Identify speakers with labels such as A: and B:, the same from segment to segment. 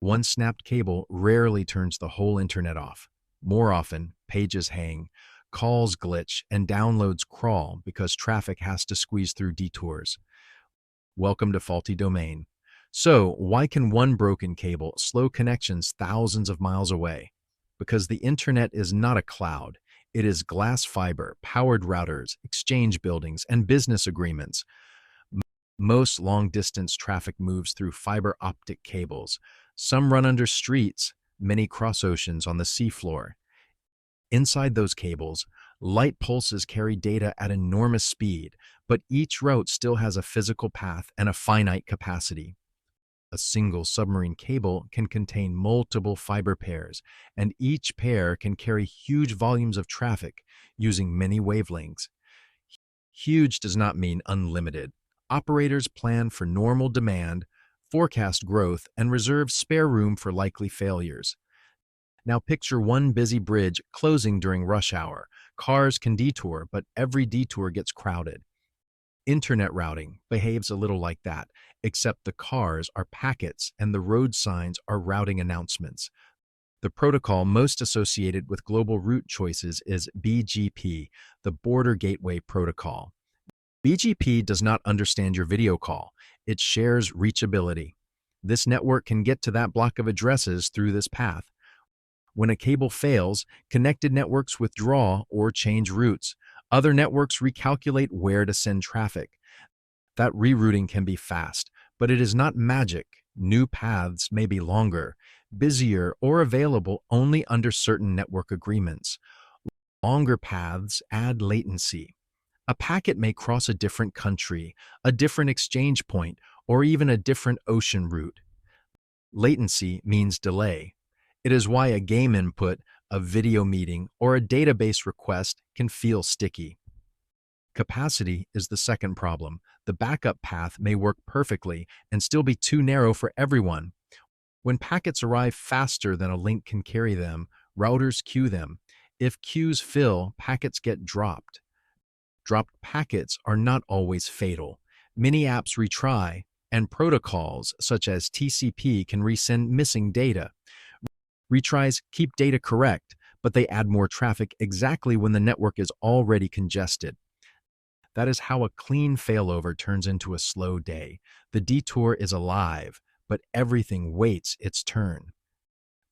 A: One snapped cable rarely turns the whole internet off. More often, pages hang, calls glitch, and downloads crawl because traffic has to squeeze through detours. Welcome to Faulty Domain. So, why can one broken cable slow connections thousands of miles away? Because the internet is not a cloud. It is glass fiber, powered routers, exchange buildings, and business agreements. Most long-distance traffic moves through fiber optic cables. Some run under streets, many cross oceans on the seafloor. Inside those cables, light pulses carry data at enormous speed, but each route still has a physical path and a finite capacity. A single submarine cable can contain multiple fiber pairs, and each pair can carry huge volumes of traffic using many wavelengths. Huge does not mean unlimited. Operators plan for normal demand, forecast growth, and reserve spare room for likely failures. Now picture one busy bridge closing during rush hour. Cars can detour, but every detour gets crowded. Internet routing behaves a little like that, except the cars are packets and the road signs are routing announcements. The protocol most associated with global route choices is BGP, the Border Gateway Protocol. BGP does not understand your video call. It shares reachability. This network can get to that block of addresses through this path. When a cable fails, connected networks withdraw or change routes. Other networks recalculate where to send traffic. That rerouting can be fast, but it is not magic. New paths may be longer, busier, or available only under certain network agreements. Longer paths add latency. A packet may cross a different country, a different exchange point, or even a different ocean route. Latency means delay. It is why a game input, a video meeting, or a database request can feel sticky. Capacity is the second problem. The backup path may work perfectly and still be too narrow for everyone. When packets arrive faster than a link can carry them, routers queue them. If queues fill, packets get dropped. Dropped packets are not always fatal. Many apps retry, and protocols such as TCP can resend missing data. Retries keep data correct, but they add more traffic exactly when the network is already congested. That is how a clean failover turns into a slow day. The detour is alive, but everything waits its turn.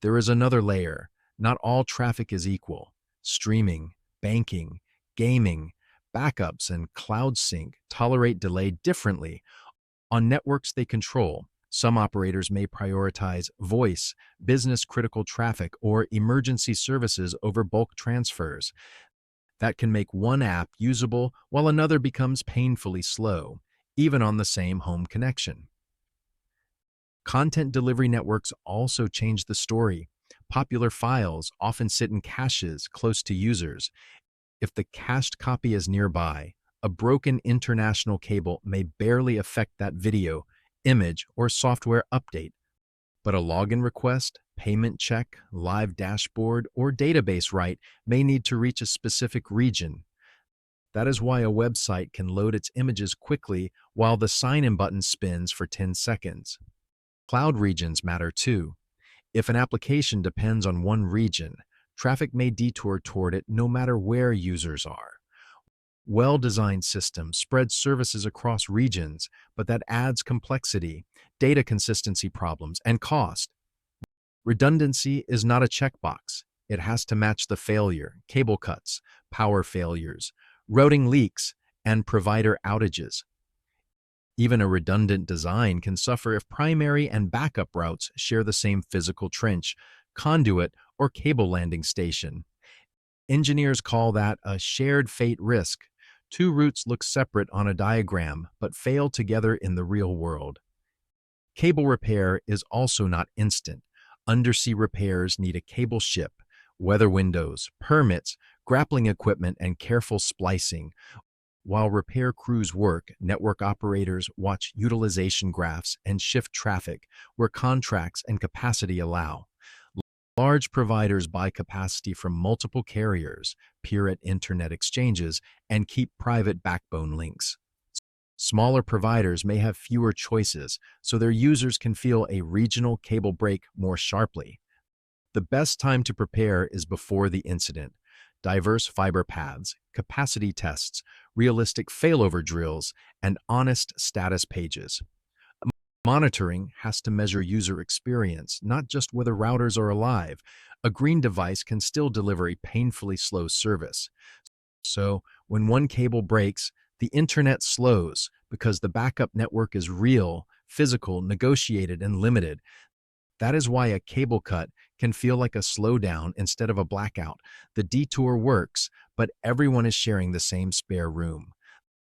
A: There is another layer. Not all traffic is equal. Streaming, banking, gaming, backups, and cloud sync tolerate delay differently. On networks they control, some operators may prioritize voice, business-critical traffic, or emergency services over bulk transfers. That can make one app usable while another becomes painfully slow, even on the same home connection. Content delivery networks also change the story. Popular files often sit in caches close to users. If the cached copy is nearby, a broken international cable may barely affect that video, image, or software update. But a login request, payment check, live dashboard, or database write may need to reach a specific region. That is why a website can load its images quickly while the sign-in button spins for 10 seconds. Cloud regions matter too. If an application depends on one region, traffic may detour toward it no matter where users are. Well-designed systems spread services across regions, but that adds complexity, data consistency problems, and cost. Redundancy is not a checkbox. It has to match the failure, cable cuts, power failures, routing leaks, and provider outages. Even a redundant design can suffer if primary and backup routes share the same physical trench, conduit, or cable landing station. Engineers call that a shared fate risk. Two routes look separate on a diagram, but fail together in the real world. Cable repair is also not instant. Undersea repairs need a cable ship, weather windows, permits, grappling equipment, and careful splicing. While repair crews work, network operators watch utilization graphs and shift traffic where contracts and capacity allow. Large providers buy capacity from multiple carriers, peer at internet exchanges, and keep private backbone links. Smaller providers may have fewer choices, so their users can feel a regional cable break more sharply. The best time to prepare is before the incident. Diverse fiber paths, capacity tests, realistic failover drills, and honest status pages. Monitoring has to measure user experience, not just whether routers are alive. A green device can still deliver a painfully slow service. So, when one cable breaks, the internet slows because the backup network is real, physical, negotiated, and limited. That is why a cable cut can feel like a slowdown instead of a blackout. The detour works, but everyone is sharing the same spare room.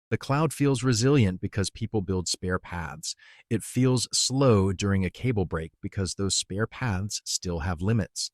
A: The cloud feels resilient because people build spare paths. It feels slow during a cable break because those spare paths still have limits.